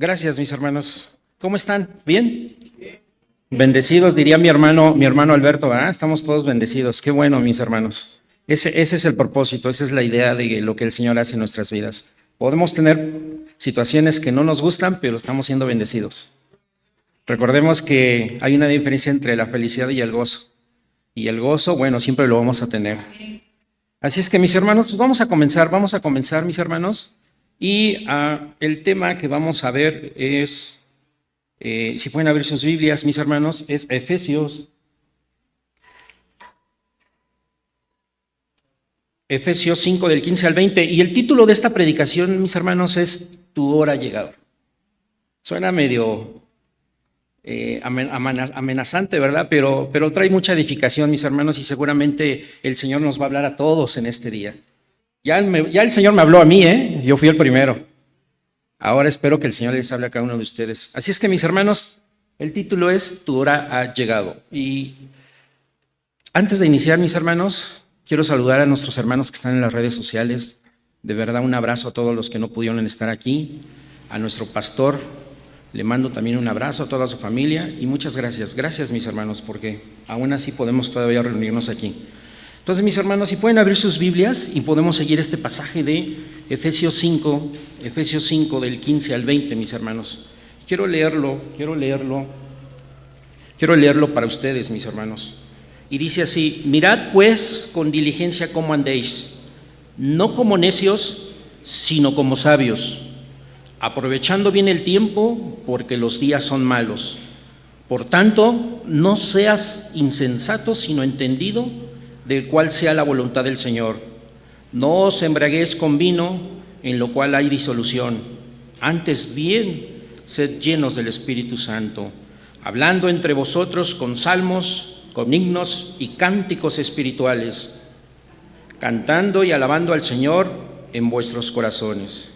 Gracias, mis hermanos. ¿Cómo están? ¿Bien? Bendecidos, diría mi hermano Alberto, ¿verdad? Estamos todos bendecidos. Qué bueno, mis hermanos. Ese es el propósito, esa es la idea de lo que el Señor hace en nuestras vidas. Podemos tener situaciones que no nos gustan, pero estamos siendo bendecidos. Recordemos que hay una diferencia entre la felicidad y el gozo. Y el gozo, bueno, siempre lo vamos a tener. Así es que, mis hermanos, pues vamos a comenzar, mis hermanos. Y el tema que vamos a ver es, si pueden abrir sus Biblias, mis hermanos, es Efesios 5 del 15 al 20. Y el título de esta predicación, mis hermanos, es Tu hora ha llegado. Suena medio amenazante, ¿verdad? Pero trae mucha edificación, mis hermanos, y seguramente el Señor nos va a hablar a todos en este día. Ya el Señor me habló a mí, yo fui el primero. Ahora espero que el Señor les hable a cada uno de ustedes. Así es que, mis hermanos, el título es Tu hora ha llegado. Y antes de iniciar, mis hermanos, quiero saludar a nuestros hermanos que están en las redes sociales. De verdad, un abrazo a todos los que no pudieron estar aquí. A nuestro pastor, le mando también un abrazo a toda su familia. Y muchas gracias. Gracias, mis hermanos, porque aún así podemos todavía reunirnos aquí. Entonces, mis hermanos, si pueden abrir sus Biblias y podemos seguir este pasaje de Efesios 5 del 15 al 20, mis hermanos. Quiero leerlo para ustedes, mis hermanos. Y dice así: mirad pues con diligencia cómo andéis, no como necios, sino como sabios, aprovechando bien el tiempo, porque los días son malos. Por tanto, no seas insensato, sino entendido del cual sea la voluntad del Señor. No os embriaguéis con vino, en lo cual hay disolución. Antes bien, sed llenos del Espíritu Santo, hablando entre vosotros con salmos, con himnos y cánticos espirituales, cantando y alabando al Señor en vuestros corazones,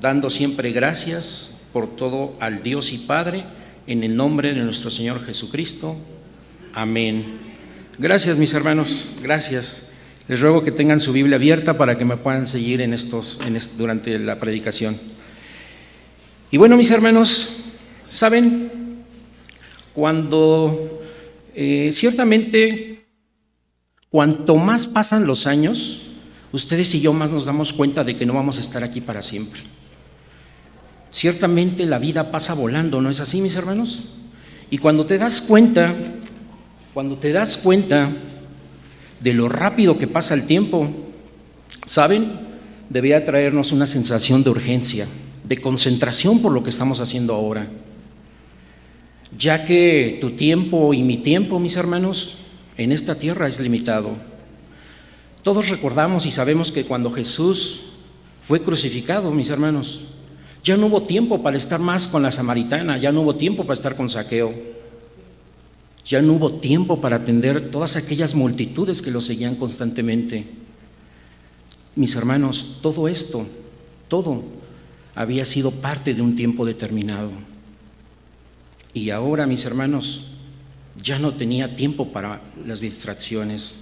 dando siempre gracias por todo al Dios y Padre, en el nombre de nuestro Señor Jesucristo. Amén. Gracias, mis hermanos, gracias. Les ruego que tengan su Biblia abierta para que me puedan seguir durante la predicación. Y bueno, mis hermanos, ¿saben? Ciertamente, cuanto más pasan los años, ustedes y yo más nos damos cuenta de que no vamos a estar aquí para siempre. Ciertamente la vida pasa volando, ¿no es así, mis hermanos? Y cuando te das cuenta de lo rápido que pasa el tiempo, ¿saben? Debía traernos una sensación de urgencia, de concentración por lo que estamos haciendo ahora. Ya que tu tiempo y mi tiempo, mis hermanos, en esta tierra es limitado. Todos recordamos y sabemos que cuando Jesús fue crucificado, mis hermanos, ya no hubo tiempo para estar más con la samaritana, ya no hubo tiempo para estar con Zaqueo. Ya no hubo tiempo para atender todas aquellas multitudes que lo seguían constantemente. Mis hermanos, todo esto, todo había sido parte de un tiempo determinado. Y ahora, mis hermanos, ya no tenía tiempo para las distracciones.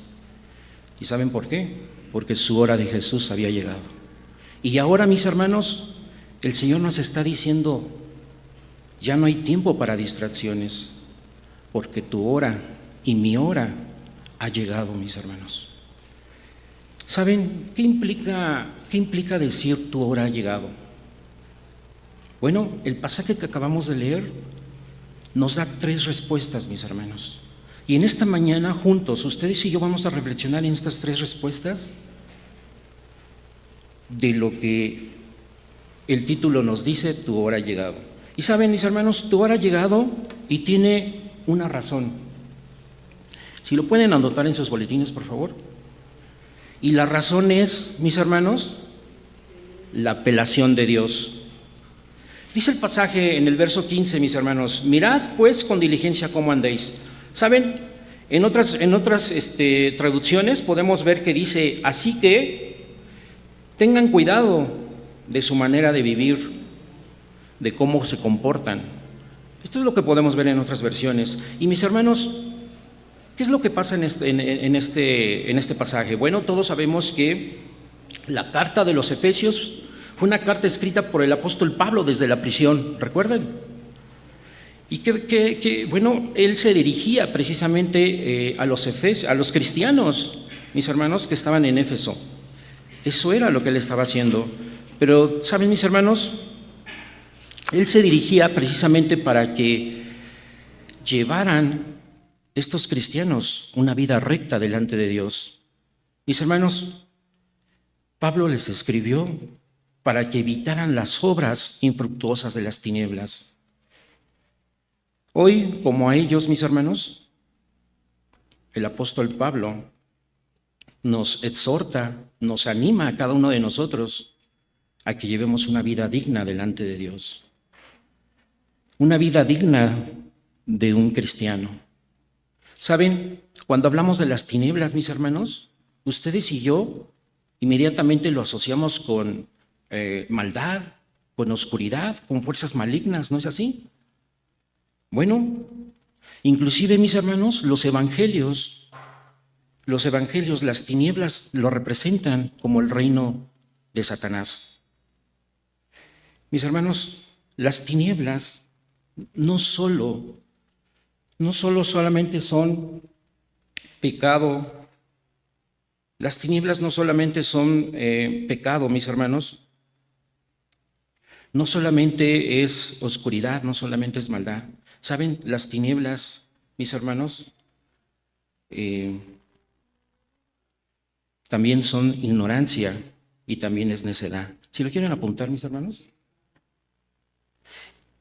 ¿Y saben por qué? Porque su hora de Jesús había llegado. Y ahora, mis hermanos, el Señor nos está diciendo: ya no hay tiempo para distracciones, porque tu hora y mi hora ha llegado, mis hermanos. ¿Saben qué implica decir tu hora ha llegado? Bueno, el pasaje que acabamos de leer nos da 3 respuestas, mis hermanos. Y en esta mañana, juntos, ustedes y yo vamos a reflexionar en estas 3 respuestas de lo que el título nos dice: tu hora ha llegado. Y saben, mis hermanos, tu hora ha llegado y tiene una razón. Si lo pueden anotar en sus boletines, por favor. Y la razón es, mis hermanos, la apelación de Dios. Dice el pasaje en el verso 15, mis hermanos: mirad pues con diligencia cómo andéis. ¿Saben? En otras traducciones podemos ver que dice: así que tengan cuidado de su manera de vivir, de cómo se comportan. Esto es lo que podemos ver en otras versiones. Y mis hermanos, ¿qué es lo que pasa en este pasaje? Bueno, todos sabemos que la carta de los Efesios Fue una carta escrita por el apóstol Pablo desde la prisión, ¿recuerdan? Y bueno, él se dirigía precisamente a los cristianos, mis hermanos, que estaban en Éfeso. Eso era lo que él estaba haciendo. Pero, ¿saben, mis hermanos? Él se dirigía precisamente para que llevaran estos cristianos una vida recta delante de Dios. Mis hermanos, Pablo les escribió para que evitaran las obras infructuosas de las tinieblas. Hoy, como a ellos, mis hermanos, el apóstol Pablo nos exhorta, nos anima a cada uno de nosotros a que llevemos una vida digna delante de Dios. Una vida digna de un cristiano. ¿Saben? Cuando hablamos de las tinieblas, mis hermanos, ustedes y yo inmediatamente lo asociamos con maldad, con oscuridad, con fuerzas malignas, ¿no es así? Bueno, inclusive, mis hermanos, los evangelios, las tinieblas lo representan como el reino de Satanás. Mis hermanos, las tinieblas no solamente son pecado, las tinieblas no solamente son pecado, mis hermanos, no solamente es oscuridad, no solamente es maldad. ¿Saben? Las tinieblas, mis hermanos, también son ignorancia y también es necedad. ¿Si lo quieren apuntar, mis hermanos?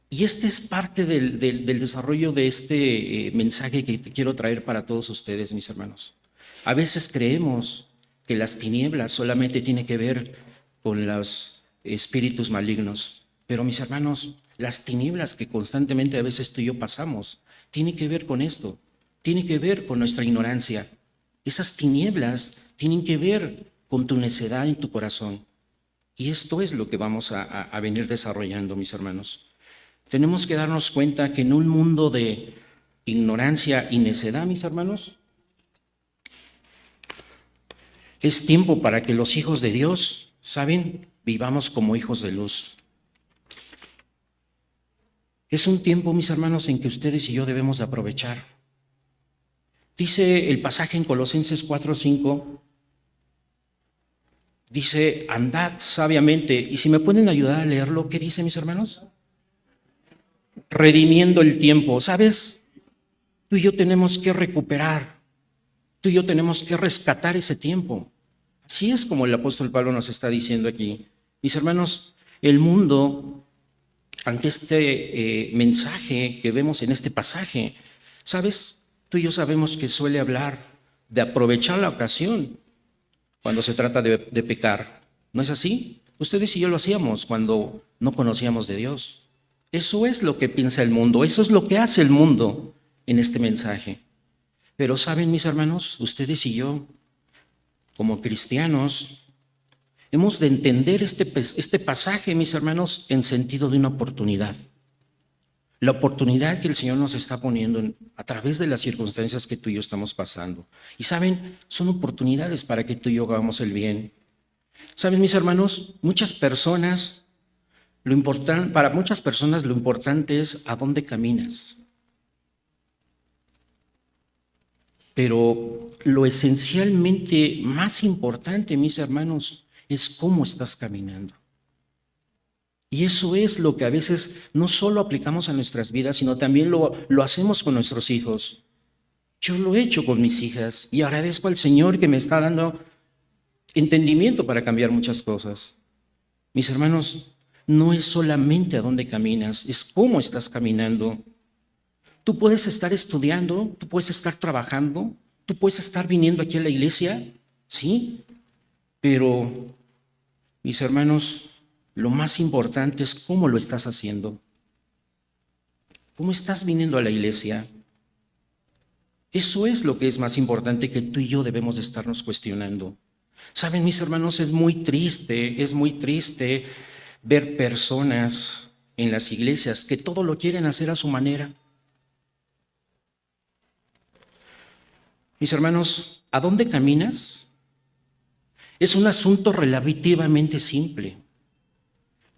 Y este es parte del desarrollo de este mensaje que quiero traer para todos ustedes, mis hermanos. A veces creemos que las tinieblas solamente tienen que ver con los espíritus malignos, pero mis hermanos, las tinieblas que constantemente a veces tú y yo pasamos, tienen que ver con esto, tienen que ver con nuestra ignorancia. Esas tinieblas tienen que ver con tu necedad en tu corazón. Y esto es lo que vamos a venir desarrollando, mis hermanos. Tenemos que darnos cuenta que en un mundo de ignorancia y necedad, mis hermanos, es tiempo para que los hijos de Dios, ¿saben?, vivamos como hijos de luz. Es un tiempo, mis hermanos, en que ustedes y yo debemos de aprovechar. Dice el pasaje en Colosenses 4:5, dice, andad sabiamente. Y si me pueden ayudar a leerlo, ¿qué dice, mis hermanos? Redimiendo el tiempo. ¿Sabes? Tú y yo tenemos que recuperar, tú y yo tenemos que rescatar ese tiempo. Así es como el apóstol Pablo nos está diciendo aquí. Mis hermanos, el mundo, ante este mensaje que vemos en este pasaje, ¿sabes? Tú y yo sabemos que suele hablar de aprovechar la ocasión cuando se trata de pecar. ¿No es así? Ustedes y yo lo hacíamos cuando no conocíamos de Dios. Eso es lo que piensa el mundo, eso es lo que hace el mundo en este mensaje. Pero saben, mis hermanos, ustedes y yo, como cristianos, hemos de entender este pasaje, mis hermanos, en sentido de una oportunidad. La oportunidad que el Señor nos está poniendo a través de las circunstancias que tú y yo estamos pasando. Y saben, son oportunidades para que tú y yo hagamos el bien. Saben, mis hermanos, para muchas personas lo importante es a dónde caminas. Pero lo esencialmente más importante, mis hermanos, es cómo estás caminando. Y eso es lo que a veces no solo aplicamos a nuestras vidas, sino también lo hacemos con nuestros hijos. Yo lo he hecho con mis hijas y agradezco al Señor que me está dando entendimiento para cambiar muchas cosas. Mis hermanos, no es solamente a dónde caminas, es cómo estás caminando. Tú puedes estar estudiando, tú puedes estar trabajando, tú puedes estar viniendo aquí a la iglesia, ¿sí? Pero, mis hermanos, lo más importante es cómo lo estás haciendo. ¿Cómo estás viniendo a la iglesia? Eso es lo que es más importante que tú y yo debemos de estarnos cuestionando. Saben, mis hermanos, es muy triste ver personas en las iglesias que todo lo quieren hacer a su manera. Mis hermanos, ¿a dónde caminas? Es un asunto relativamente simple.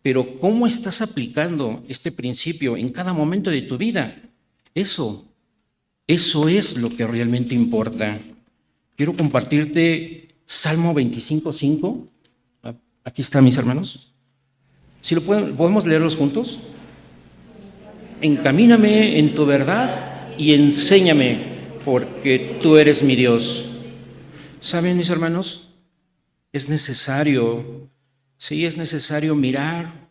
pero cómo estás aplicando este principio en cada momento de tu vida, eso es lo que realmente importa. Quiero compartirte Salmo 25:5. Aquí está, mis hermanos. Si lo podemos leerlos juntos. Encamíname en tu verdad y enséñame, porque tú eres mi Dios. ¿Saben, mis hermanos? Es necesario mirar,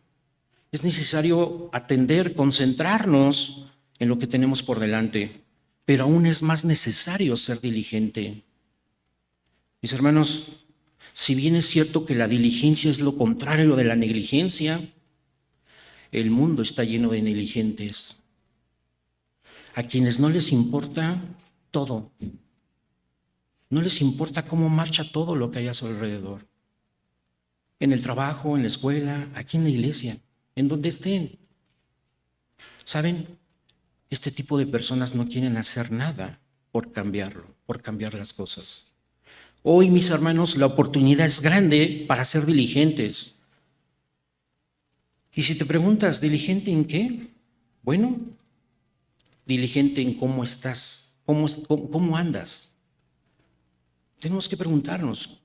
es necesario atender, concentrarnos en lo que tenemos por delante, pero aún es más necesario ser diligente. Mis hermanos, si bien es cierto que la diligencia es lo contrario de la negligencia, el mundo está lleno de negligentes, a quienes no les importa todo, no les importa cómo marcha todo lo que hay a su alrededor, en el trabajo, en la escuela, aquí en la iglesia, en donde estén. ¿Saben? Este tipo de personas no quieren hacer nada por cambiarlo, por cambiar las cosas. Hoy, mis hermanos, la oportunidad es grande para ser diligentes. Y si te preguntas, ¿diligente en qué? Bueno, diligente en cómo estás, cómo andas. Tenemos que preguntarnos,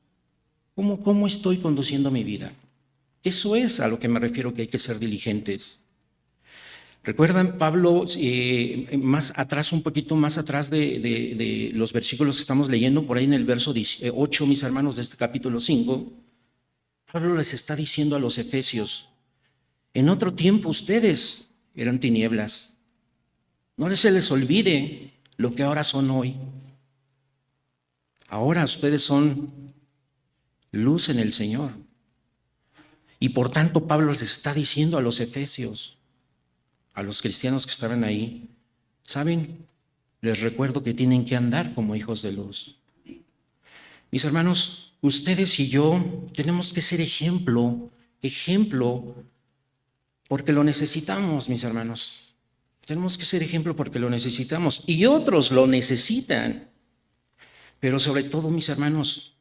¿cómo estoy conduciendo mi vida? Eso es a lo que me refiero, que hay que ser diligentes. ¿Recuerdan, Pablo, más atrás, un poquito más atrás de los versículos que estamos leyendo, por ahí en el verso 8, mis hermanos, de este capítulo 5, Pablo les está diciendo a los efesios: en otro tiempo ustedes eran tinieblas. No se les olvide lo que ahora son hoy. Ahora ustedes son luz en el Señor. Y por tanto Pablo les está diciendo a los efesios, a los cristianos que estaban ahí, ¿saben? Les recuerdo que tienen que andar como hijos de luz. Mis hermanos, ustedes y yo tenemos que ser ejemplo, porque lo necesitamos, mis hermanos. Tenemos que ser ejemplo porque lo necesitamos y otros lo necesitan. Pero sobre todo, mis hermanos,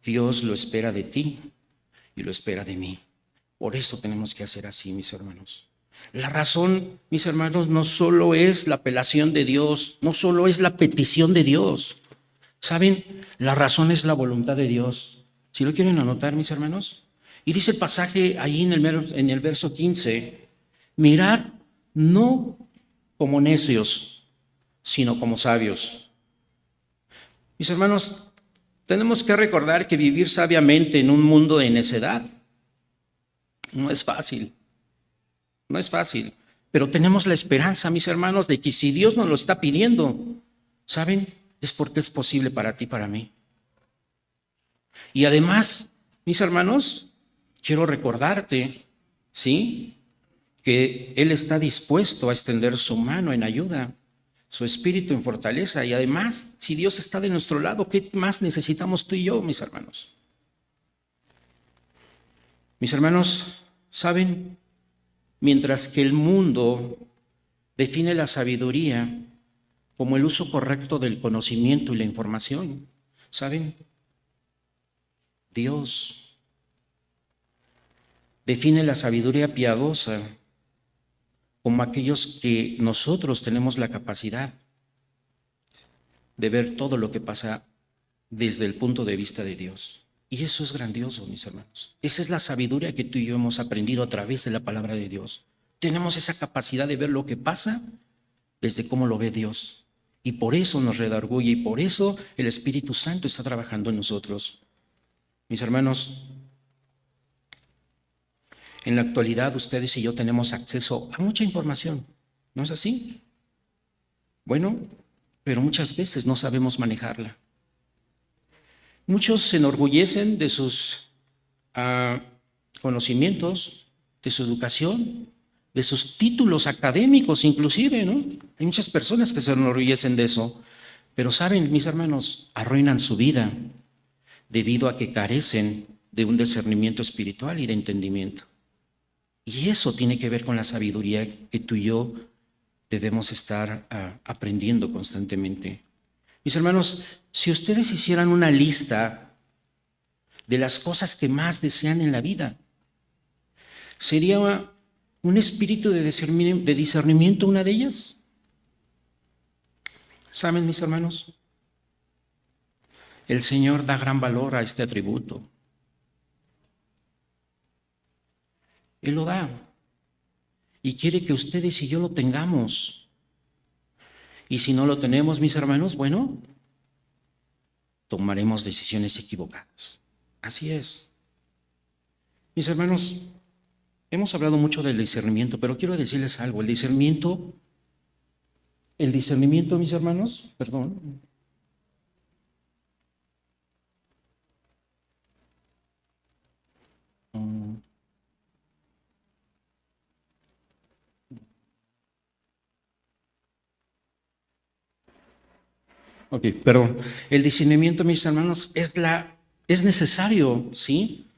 Dios lo espera de ti y lo espera de mí. Por eso tenemos que hacer así, mis hermanos. La razón, mis hermanos, no solo es la apelación de Dios, no solo es la petición de Dios. ¿Saben? La razón es la voluntad de Dios. Si lo quieren anotar, mis hermanos. Y dice el pasaje ahí en el verso 15, mirad no como necios, sino como sabios. Mis hermanos, tenemos que recordar que vivir sabiamente en un mundo de necedad no es fácil. No es fácil, pero tenemos la esperanza, mis hermanos, de que si Dios nos lo está pidiendo, ¿saben? Es porque es posible para ti y para mí. Y además, mis hermanos, quiero recordarte, ¿sí?, que Él está dispuesto a extender su mano en ayuda, su espíritu en fortaleza. Y además, si Dios está de nuestro lado, ¿qué más necesitamos tú y yo, mis hermanos? Mis hermanos, ¿saben? Mientras que el mundo define la sabiduría como el uso correcto del conocimiento y la información, ¿saben? Dios define la sabiduría piadosa como aquellos que nosotros tenemos la capacidad de ver todo lo que pasa desde el punto de vista de Dios. Y eso es grandioso, mis hermanos. Esa es la sabiduría que tú y yo hemos aprendido a través de la palabra de Dios. Tenemos esa capacidad de ver lo que pasa desde cómo lo ve Dios. Y por eso nos redarguye y por eso el Espíritu Santo está trabajando en nosotros. Mis hermanos, en la actualidad ustedes y yo tenemos acceso a mucha información, ¿no es así? Bueno, pero muchas veces no sabemos manejarla. Muchos se enorgullecen de sus conocimientos, de su educación, de sus títulos académicos inclusive, ¿no? Hay muchas personas que se enorgullecen de eso, pero saben, mis hermanos, arruinan su vida debido a que carecen de un discernimiento espiritual y de entendimiento. Y eso tiene que ver con la sabiduría que tú y yo debemos estar aprendiendo constantemente. Mis hermanos, si ustedes hicieran una lista de las cosas que más desean en la vida, ¿Sería un espíritu de discernimiento una de ellas? ¿Saben, mis hermanos? El Señor da gran valor a este atributo. Él lo da y quiere que ustedes y yo lo tengamos. Y si no lo tenemos, mis hermanos, bueno, tomaremos decisiones equivocadas. Así es. Mis hermanos, hemos hablado mucho del discernimiento, pero quiero decirles algo. El discernimiento, mis hermanos, perdón. Ok, perdón. El discernimiento, mis hermanos, es necesario, ¿sí?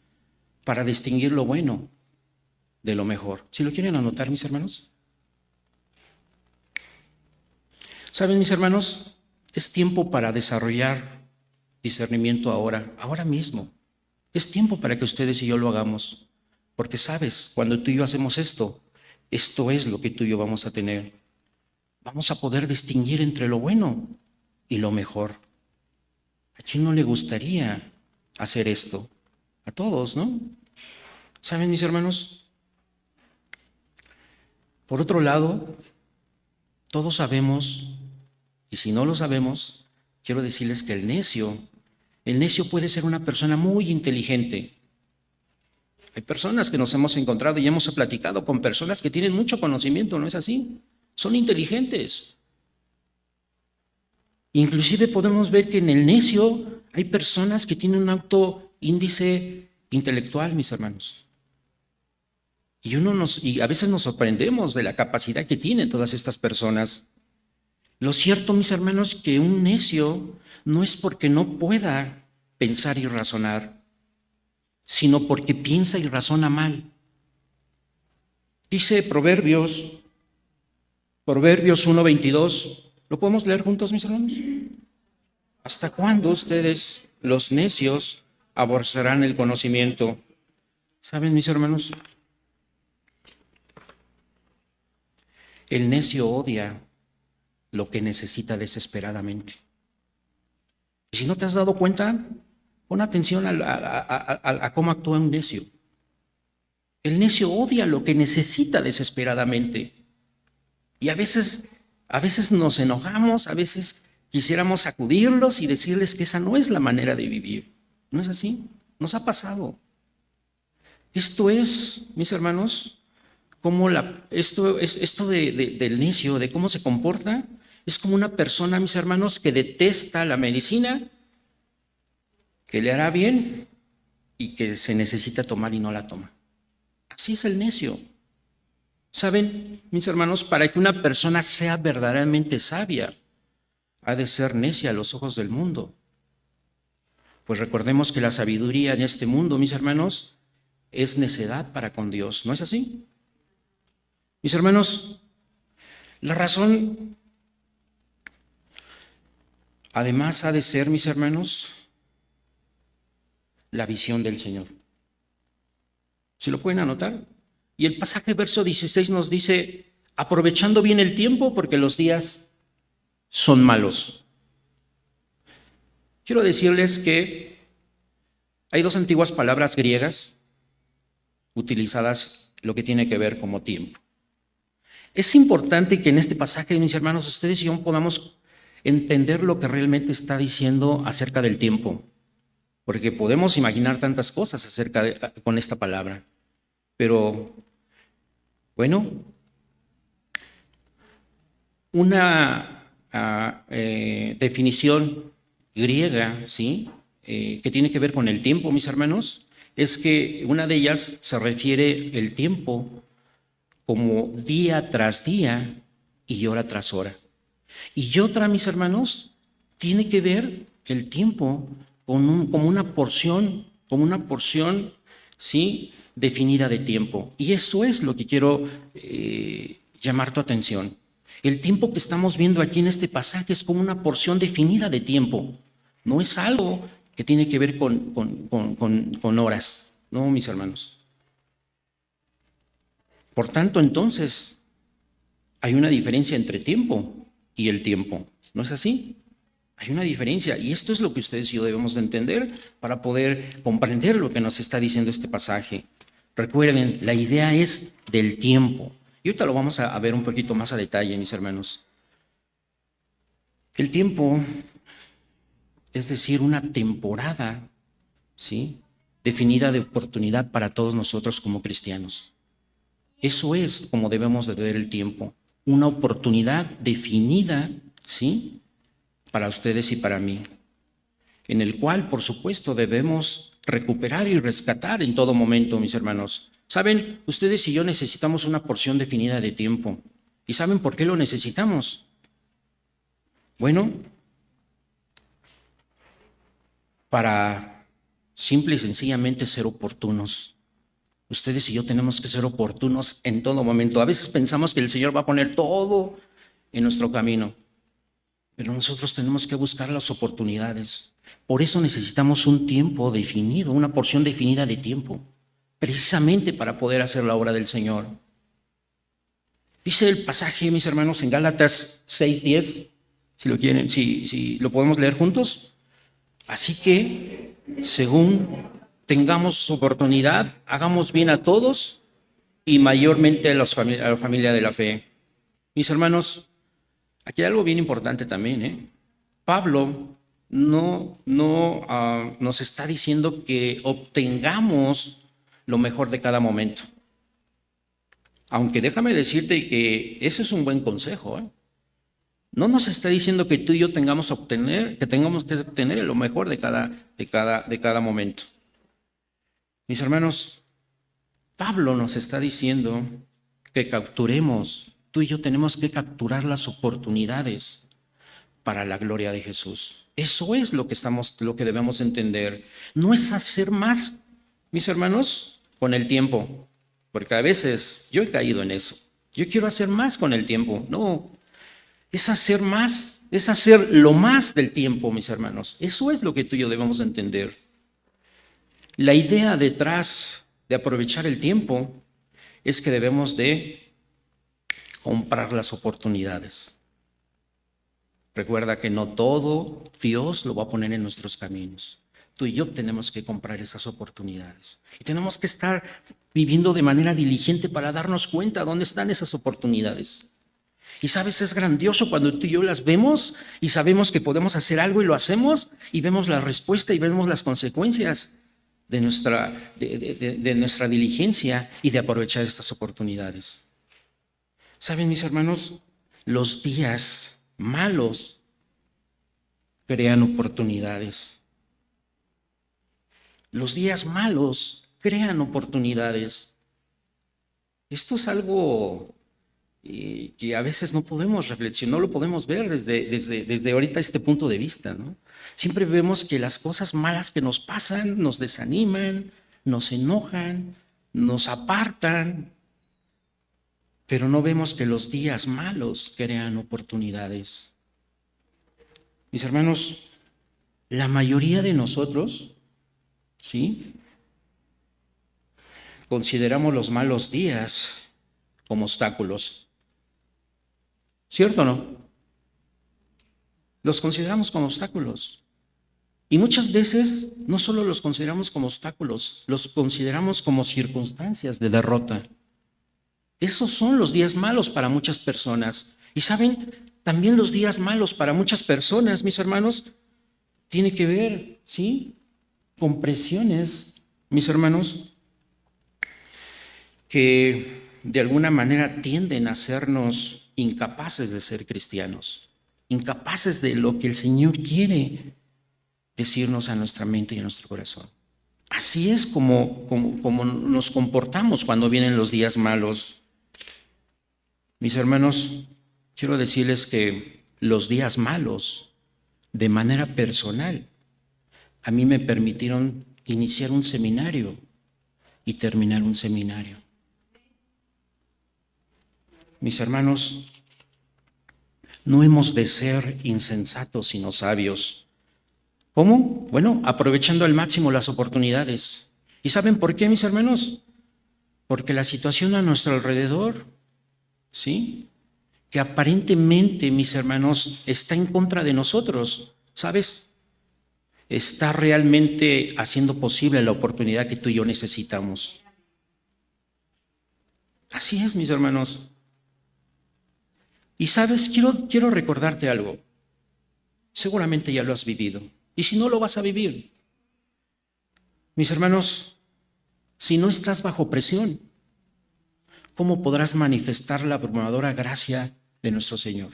Para distinguir lo bueno de lo mejor. ¿Si lo quieren anotar, mis hermanos? ¿Saben, mis hermanos? Es tiempo para desarrollar discernimiento ahora mismo. Es tiempo para que ustedes y yo lo hagamos. Porque sabes, cuando tú y yo hacemos esto es lo que tú y yo vamos a tener. Vamos a poder distinguir entre lo bueno y lo mejor. ¿A quién no le gustaría hacer esto? A todos, ¿no? ¿Saben, mis hermanos? Por otro lado, todos sabemos, y si no lo sabemos, quiero decirles que el necio puede ser una persona muy inteligente. Hay personas que nos hemos encontrado y hemos platicado con personas que tienen mucho conocimiento, ¿no es así? Son inteligentes. Inclusive podemos ver que en el necio hay personas que tienen un alto índice intelectual, mis hermanos. Y a veces nos sorprendemos de la capacidad que tienen todas estas personas. Lo cierto, mis hermanos, que un necio no es porque no pueda pensar y razonar, sino porque piensa y razona mal. Dice Proverbios 1:22. ¿Lo podemos leer juntos, mis hermanos? ¿Hasta cuándo ustedes, los necios, aborrecerán el conocimiento? ¿Saben, mis hermanos? El necio odia lo que necesita desesperadamente. Y si no te has dado cuenta, pon atención a cómo actúa un necio. El necio odia lo que necesita desesperadamente. Y a veces nos enojamos, a veces quisiéramos sacudirlos y decirles que esa no es la manera de vivir. ¿No es así? Nos ha pasado. Esto es, mis hermanos, como esto del necio, de cómo se comporta, es como una persona, mis hermanos, que detesta la medicina, que le hará bien y que se necesita tomar y no la toma. Así es el necio. ¿Saben, mis hermanos? Para que una persona sea verdaderamente sabia, ha de ser necia a los ojos del mundo. Pues recordemos que la sabiduría en este mundo, mis hermanos, es necedad para con Dios. ¿No es así? Mis hermanos, la razón, además, ha de ser, mis hermanos, la visión del Señor. ¿Se lo pueden anotar? Y el pasaje verso 16 nos dice, aprovechando bien el tiempo porque los días son malos. Quiero decirles que hay dos antiguas palabras griegas utilizadas lo que tiene que ver como tiempo. Es importante que en este pasaje, mis hermanos, ustedes y yo podamos entender lo que realmente está diciendo acerca del tiempo, porque podemos imaginar tantas cosas con esta palabra. Pero, bueno, una definición griega, ¿sí? Que tiene que ver con el tiempo, mis hermanos, es que una de ellas se refiere el tiempo como día tras día y hora tras hora. Y otra, mis hermanos, tiene que ver el tiempo como una porción, ¿sí? Definida de tiempo. Y eso es lo que quiero llamar tu atención. El tiempo que estamos viendo aquí en este pasaje es como una porción definida de tiempo. No es algo que tiene que ver con horas, no, mis hermanos. Por tanto, entonces, hay una diferencia entre tiempo y el tiempo. ¿No es así? Hay una diferencia, y esto es lo que ustedes y yo debemos de entender para poder comprender lo que nos está diciendo este pasaje. Recuerden, la idea es del tiempo. Y ahorita lo vamos a ver un poquito más a detalle, mis hermanos. El tiempo, es decir, una temporada, ¿sí?, definida de oportunidad para todos nosotros como cristianos. Eso es como debemos de ver el tiempo, una oportunidad definida, ¿sí?, para ustedes y para mí, en el cual, por supuesto, debemos recuperar y rescatar en todo momento, mis hermanos. Saben, ustedes y yo necesitamos una porción definida de tiempo. ¿Y saben por qué lo necesitamos? Bueno, para simple y sencillamente ser oportunos. Ustedes y yo tenemos que ser oportunos en todo momento. A veces pensamos que el Señor va a poner todo en nuestro camino, pero nosotros tenemos que buscar las oportunidades. Por eso necesitamos un tiempo definido, una porción definida de tiempo, precisamente para poder hacer la obra del Señor. Dice el pasaje, mis hermanos, en Gálatas 6:10, si lo quieren, si lo podemos leer juntos. Así que, según tengamos oportunidad, hagamos bien a todos y mayormente a la familia de la fe. Mis hermanos, aquí hay algo bien importante también, Pablo no nos está diciendo que obtengamos lo mejor de cada momento. Aunque déjame decirte que ese es un buen consejo, No nos está diciendo que tú y yo tengamos que obtener lo mejor de cada momento. Mis hermanos, Pablo nos está diciendo que capturemos, tú y yo tenemos que capturar las oportunidades para la gloria de Jesús. Eso es lo que debemos entender. No es hacer más, mis hermanos, con el tiempo, porque a veces yo he caído en eso. Yo quiero hacer más con el tiempo. No, es hacer más, es hacer lo más del tiempo, mis hermanos. Eso es lo que tú y yo debemos entender. La idea detrás de aprovechar el tiempo es que debemos de comprar las oportunidades. Recuerda que no todo Dios lo va a poner en nuestros caminos. Tú y yo tenemos que comprar esas oportunidades. Y tenemos que estar viviendo de manera diligente para darnos cuenta dónde están esas oportunidades. Y sabes, es grandioso cuando tú y yo las vemos y sabemos que podemos hacer algo y lo hacemos y vemos la respuesta y vemos las consecuencias de nuestra diligencia y de aprovechar estas oportunidades. Saben, mis hermanos, los días malos crean oportunidades. Los días malos crean oportunidades. Esto es algo que a veces no podemos reflexionar, no lo podemos ver desde ahorita este punto de vista, ¿no? Siempre vemos que las cosas malas que nos pasan nos desaniman, nos enojan, nos apartan, pero no vemos que los días malos crean oportunidades. Mis hermanos, la mayoría de nosotros, ¿sí?, consideramos los malos días como obstáculos. ¿Cierto o no? Los consideramos como obstáculos. Y muchas veces no solo los consideramos como obstáculos, los consideramos como circunstancias de derrota. Esos son los días malos para muchas personas. Y saben, también los días malos para muchas personas, mis hermanos, tiene que ver, ¿sí?, con presiones, mis hermanos, que de alguna manera tienden a hacernos incapaces de ser cristianos, incapaces de lo que el Señor quiere decirnos a nuestra mente y a nuestro corazón. Así es como nos comportamos cuando vienen los días malos. Mis hermanos, quiero decirles que los días malos, de manera personal, a mí me permitieron iniciar un seminario y terminar un seminario. Mis hermanos, no hemos de ser insensatos sino sabios. ¿Cómo? Bueno, aprovechando al máximo las oportunidades. ¿Y saben por qué, mis hermanos? Porque la situación a nuestro alrededor, ¿sí?, que aparentemente, mis hermanos, está en contra de nosotros, ¿sabes?, está realmente haciendo posible la oportunidad que tú y yo necesitamos. Así es, mis hermanos. Y sabes, quiero recordarte algo. Seguramente ya lo has vivido. Y si no, lo vas a vivir. Mis hermanos, si no estás bajo presión, ¿cómo podrás manifestar la abrumadora gracia de nuestro Señor?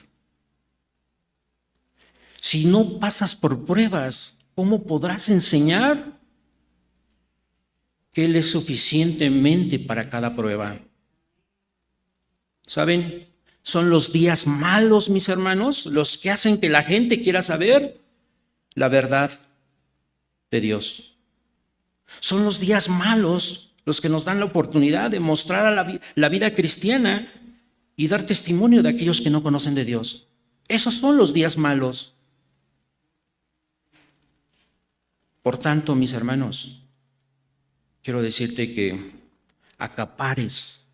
Si no pasas por pruebas, ¿cómo podrás enseñar que Él es suficientemente para cada prueba? ¿Saben? Son los días malos, mis hermanos, los que hacen que la gente quiera saber la verdad de Dios. Son los días malos los que nos dan la oportunidad de mostrar a la vida cristiana y dar testimonio de aquellos que no conocen de Dios. Esos son los días malos. Por tanto, mis hermanos, quiero decirte que acapares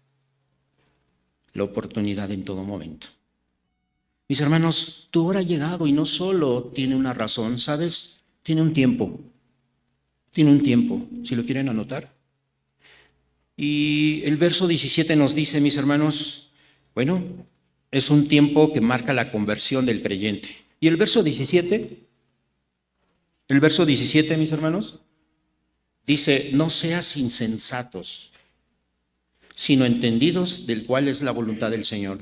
la oportunidad en todo momento. Mis hermanos, tu hora ha llegado y no solo tiene una razón, ¿sabes? Tiene un tiempo. Tiene un tiempo, si lo quieren anotar. Y el verso 17 nos dice, mis hermanos, bueno, es un tiempo que marca la conversión del creyente. Y el verso 17, mis hermanos, dice, no seas insensatos, sino entendidos del cual es la voluntad del Señor.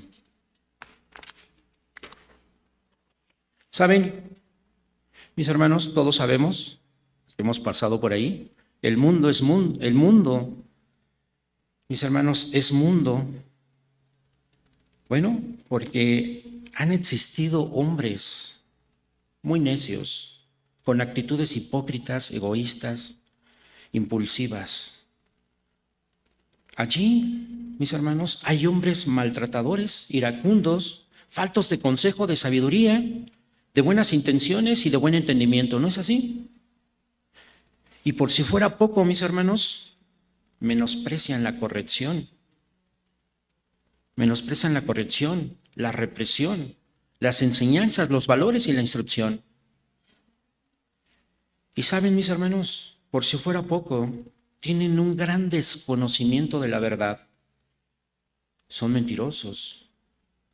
¿Saben? Mis hermanos, todos sabemos, hemos pasado por ahí, el mundo, mis hermanos, es mundo. Bueno, porque han existido hombres muy necios, con actitudes hipócritas, egoístas, impulsivas. Allí, mis hermanos, hay hombres maltratadores, iracundos, faltos de consejo, de sabiduría, de buenas intenciones y de buen entendimiento, ¿no es así? Y por si fuera poco, mis hermanos, menosprecian la corrección, la represión, las enseñanzas, los valores y la instrucción. Y saben, mis hermanos, por si fuera poco, tienen un gran desconocimiento de la verdad. Son mentirosos,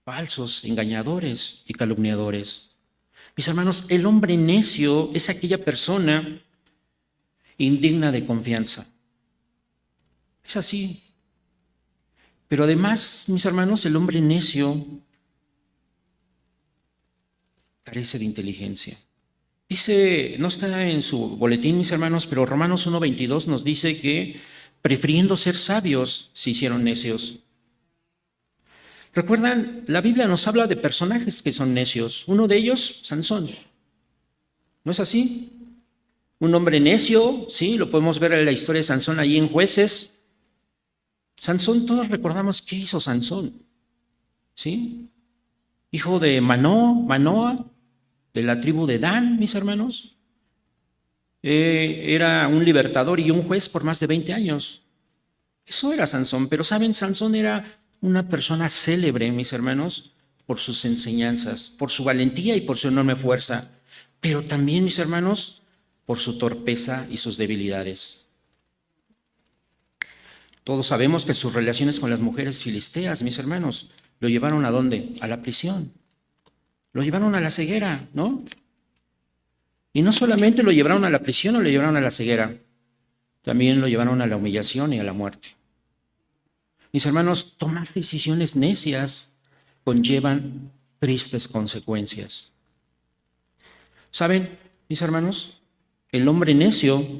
falsos, engañadores y calumniadores. Mis hermanos, el hombre necio es aquella persona indigna de confianza. Es así. Pero además, mis hermanos, el hombre necio carece de inteligencia. Dice, no está en su boletín, mis hermanos, pero Romanos 1:22 nos dice que prefiriendo ser sabios, se hicieron necios. ¿Recuerdan? La Biblia nos habla de personajes que son necios. Uno de ellos, Sansón. ¿No es así? Un hombre necio, ¿sí? Lo podemos ver en la historia de Sansón allí en Jueces. Sansón, todos recordamos qué hizo Sansón, ¿sí? Hijo de Manoa, de la tribu de Dan, mis hermanos. Era un libertador y un juez por más de 20 años. Eso era Sansón, pero ¿saben? Sansón era una persona célebre, mis hermanos, por sus enseñanzas, por su valentía y por su enorme fuerza, pero también, mis hermanos, por su torpeza y sus debilidades. Todos sabemos que sus relaciones con las mujeres filisteas, mis hermanos, lo llevaron ¿a dónde? A la prisión. Lo llevaron a la ceguera, ¿no? Y no solamente lo llevaron a la prisión o lo llevaron a la ceguera, también lo llevaron a la humillación y a la muerte. Mis hermanos, tomar decisiones necias conllevan tristes consecuencias. ¿Saben, mis hermanos? El hombre necio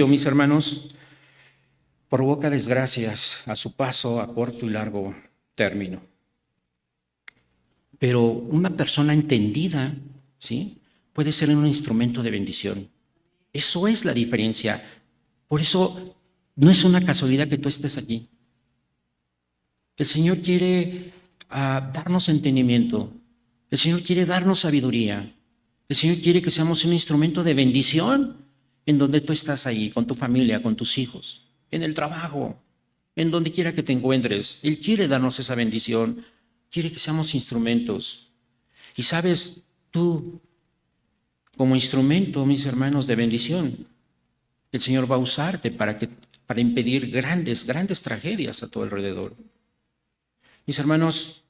mis hermanos, provoca desgracias a su paso a corto y largo término. Pero una persona entendida, ¿sí?, puede ser un instrumento de bendición. Eso es la diferencia. Por eso no es una casualidad que tú estés aquí. El Señor quiere darnos entendimiento. El Señor quiere darnos sabiduría. El Señor quiere que seamos un instrumento de bendición en donde tú estás ahí, con tu familia, con tus hijos, en el trabajo, en donde quiera que te encuentres. Él quiere darnos esa bendición, quiere que seamos instrumentos. Y sabes, tú como instrumento, mis hermanos, de bendición, el Señor va a usarte para impedir grandes tragedias a tu alrededor. Mis hermanos,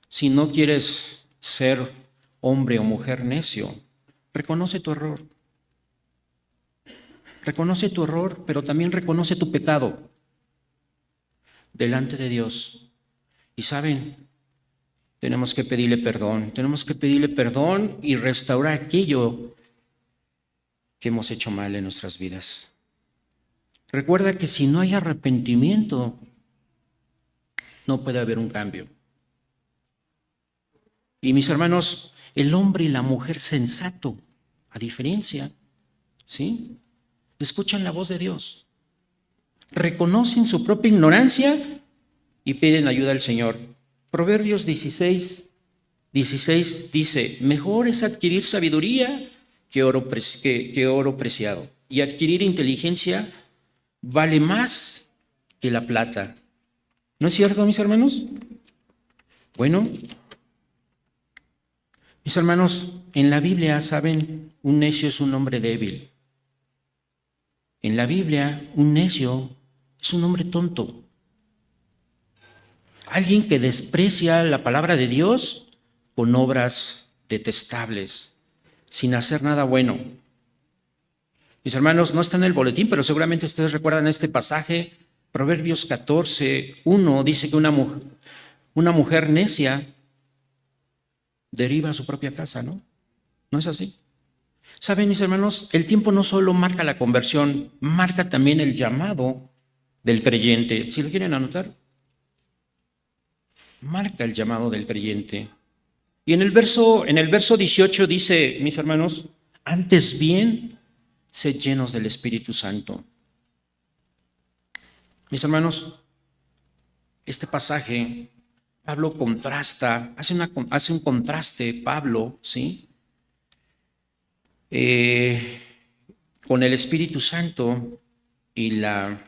si no quieres ser hombre o mujer necio, reconoce tu error. Reconoce tu error, pero también reconoce tu pecado delante de Dios. Y saben, tenemos que pedirle perdón y restaurar aquello que hemos hecho mal en nuestras vidas. Recuerda que si no hay arrepentimiento, no puede haber un cambio. Y mis hermanos, el hombre y la mujer sensato, a diferencia, ¿sí? Escuchan la voz de Dios, reconocen su propia ignorancia y piden ayuda al Señor. Proverbios 16 dice, mejor es adquirir sabiduría que oro preciado, y adquirir inteligencia vale más que la plata. ¿No es cierto, mis hermanos? Bueno, mis hermanos, en la Biblia, ¿saben? Un necio es un hombre débil. En la Biblia, un necio es un hombre tonto. Alguien que desprecia la palabra de Dios con obras detestables, sin hacer nada bueno. Mis hermanos, no está en el boletín, pero seguramente ustedes recuerdan este pasaje. Proverbios 14:1 dice que una mujer necia deriva su propia casa, ¿no? ¿No es así? Saben, mis hermanos, el tiempo no solo marca la conversión, marca también el llamado del creyente. Si lo quieren anotar, marca el llamado del creyente. Y en el verso 18 dice, mis hermanos, antes bien, sed llenos del Espíritu Santo. Mis hermanos, este pasaje, Pablo contrasta, hace un contraste, Pablo, ¿sí? Con el Espíritu Santo y la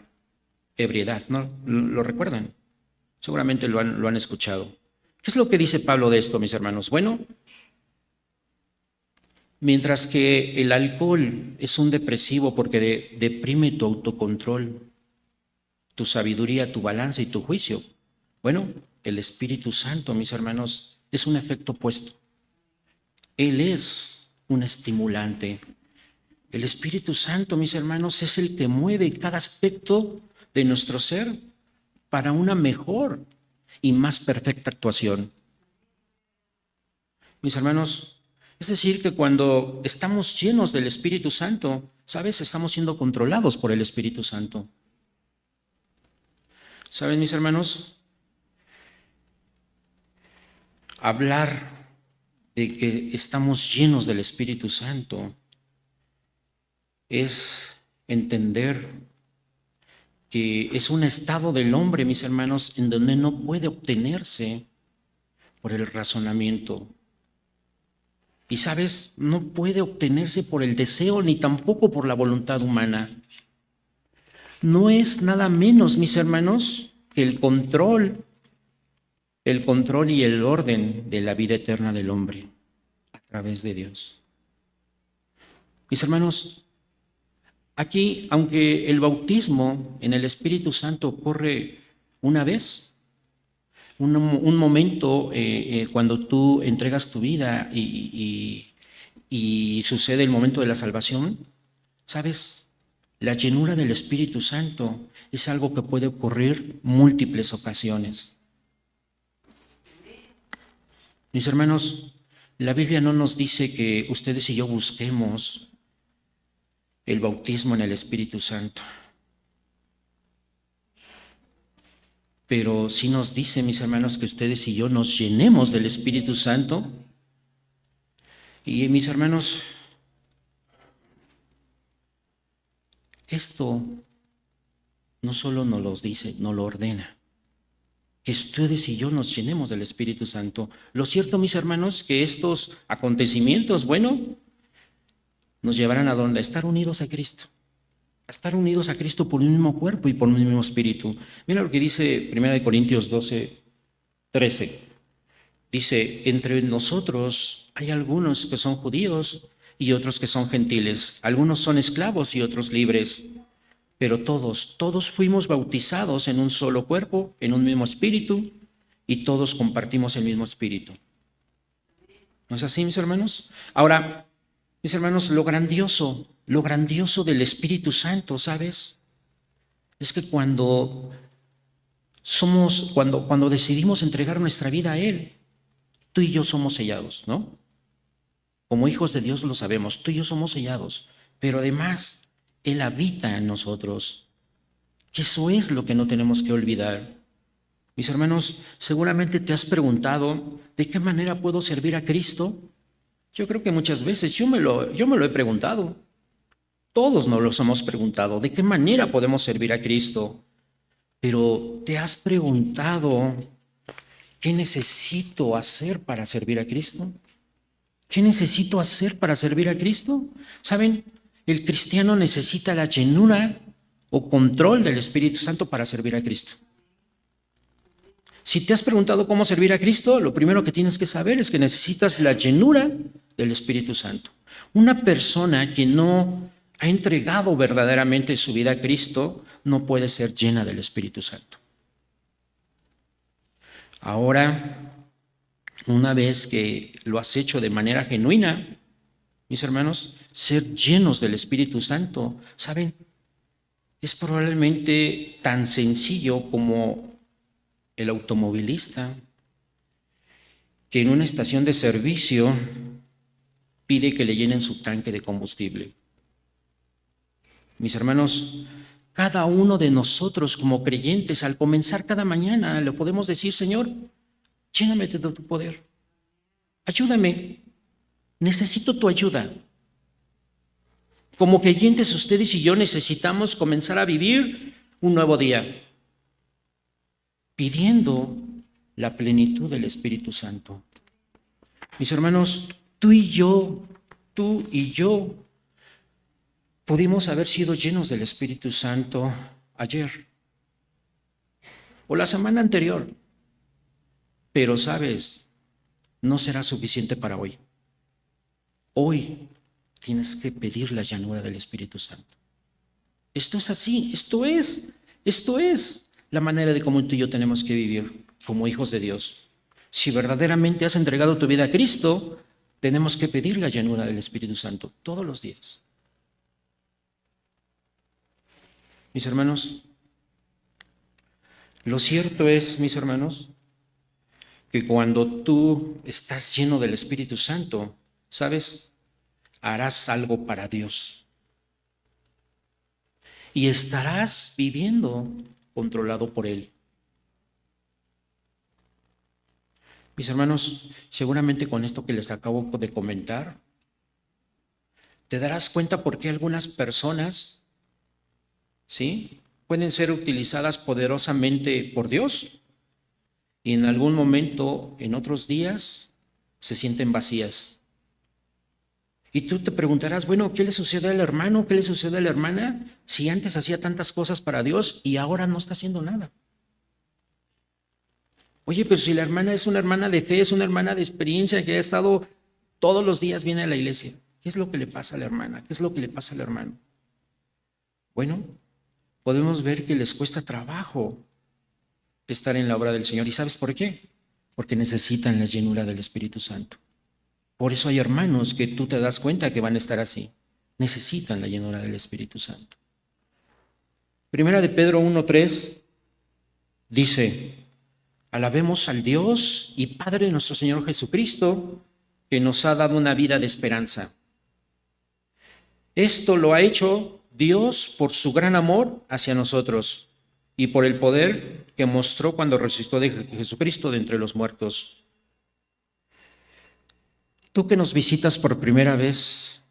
ebriedad, ¿no? ¿Lo recuerdan? Seguramente lo han escuchado. ¿Qué es lo que dice Pablo de esto, mis hermanos? Bueno, mientras que el alcohol es un depresivo porque deprime tu autocontrol, tu sabiduría, tu balance y tu juicio. Bueno, el Espíritu Santo, mis hermanos, es un efecto opuesto. Él es un estimulante. El Espíritu Santo, mis hermanos, es el que mueve cada aspecto de nuestro ser para una mejor y más perfecta actuación. Mis hermanos, es decir, que cuando estamos llenos del Espíritu Santo, ¿sabes? Estamos siendo controlados por el Espíritu Santo. ¿Saben, mis hermanos? Hablar de que estamos llenos del Espíritu Santo es entender que es un estado del hombre, mis hermanos, en donde no puede obtenerse por el razonamiento. Y sabes, no puede obtenerse por el deseo ni tampoco por la voluntad humana. No es nada menos, mis hermanos, que el control y el orden de la vida eterna del hombre a través de Dios. Mis hermanos, aquí, aunque el bautismo en el Espíritu Santo ocurre una vez, un momento cuando tú entregas tu vida y sucede el momento de la salvación, ¿sabes? La llenura del Espíritu Santo es algo que puede ocurrir múltiples ocasiones. Mis hermanos, la Biblia no nos dice que ustedes y yo busquemos el bautismo en el Espíritu Santo. Pero sí nos dice, mis hermanos, que ustedes y yo nos llenemos del Espíritu Santo. Y mis hermanos, esto no solo nos lo dice, nos lo ordena. que ustedes y yo nos llenemos del Espíritu Santo. Lo cierto, mis hermanos, que estos acontecimientos, bueno, nos llevarán a dónde? A estar unidos a Cristo. A estar unidos a Cristo por un mismo cuerpo y por un mismo espíritu. Mira lo que dice 1 Corintios 12:13. Dice, entre nosotros hay algunos que son judíos y otros que son gentiles. Algunos son esclavos y otros libres. Pero todos fuimos bautizados en un solo cuerpo, en un mismo espíritu, y todos compartimos el mismo espíritu. ¿No es así, mis hermanos? Ahora, mis hermanos, lo grandioso del Espíritu Santo, ¿sabes? Es que cuando decidimos entregar nuestra vida a Él, tú y yo somos sellados, ¿no? Como hijos de Dios lo sabemos, tú y yo somos sellados, pero además Él habita en nosotros. Que eso es lo que no tenemos que olvidar. Mis hermanos, seguramente te has preguntado, ¿de qué manera puedo servir a Cristo? Yo creo que muchas veces yo me lo he preguntado. Todos nos los hemos preguntado, ¿de qué manera podemos servir a Cristo? Pero ¿te has preguntado qué necesito hacer para servir a Cristo? ¿Qué necesito hacer para servir a Cristo? ¿Saben? El cristiano necesita la llenura o control del Espíritu Santo para servir a Cristo. Si te has preguntado cómo servir a Cristo, lo primero que tienes que saber es que necesitas la llenura del Espíritu Santo. Una persona que no ha entregado verdaderamente su vida a Cristo no puede ser llena del Espíritu Santo. Ahora, una vez que lo has hecho de manera genuina, mis hermanos, ser llenos del Espíritu Santo, ¿saben? Es probablemente tan sencillo como el automovilista que en una estación de servicio pide que le llenen su tanque de combustible. Mis hermanos, cada uno de nosotros como creyentes, al comenzar cada mañana, le podemos decir, Señor, lléname de tu poder, ayúdame, necesito tu ayuda. Como creyentes, ustedes y yo necesitamos comenzar a vivir un nuevo día, pidiendo la plenitud del Espíritu Santo. Mis hermanos, tú y yo, pudimos haber sido llenos del Espíritu Santo ayer o la semana anterior, pero sabes, no será suficiente para hoy. Hoy tienes que pedir la llanura del Espíritu Santo. Esto es así, esto es la manera de cómo tú y yo tenemos que vivir como hijos de Dios. Si verdaderamente has entregado tu vida a Cristo, tenemos que pedir la llanura del Espíritu Santo todos los días. Mis hermanos, lo cierto es, mis hermanos, que cuando tú estás lleno del Espíritu Santo, ¿sabes? Harás algo para Dios. Y estarás viviendo controlado por Él. Mis hermanos, seguramente con esto que les acabo de comentar, te darás cuenta por qué algunas personas, ¿sí?, pueden ser utilizadas poderosamente por Dios y en algún momento, en otros días, se sienten vacías. Y tú te preguntarás, bueno, ¿qué le sucede al hermano? ¿Qué le sucede a la hermana? Si antes hacía tantas cosas para Dios y ahora no está haciendo nada. Oye, pero si la hermana es una hermana de fe, es una hermana de experiencia que ha estado todos los días, viene a la iglesia. ¿Qué es lo que le pasa a la hermana? ¿Qué es lo que le pasa al hermano? Bueno, podemos ver que les cuesta trabajo estar en la obra del Señor. ¿Y sabes por qué? Porque necesitan la llenura del Espíritu Santo. Por eso hay hermanos que tú te das cuenta que van a estar así. Necesitan la llenura del Espíritu Santo. Primera de Pedro 1:3 dice, alabemos al Dios y Padre de nuestro Señor Jesucristo, que nos ha dado una vida de esperanza. Esto lo ha hecho Dios por su gran amor hacia nosotros y por el poder que mostró cuando resucitó de Jesucristo de entre los muertos. Tú que nos visitas por primera vez,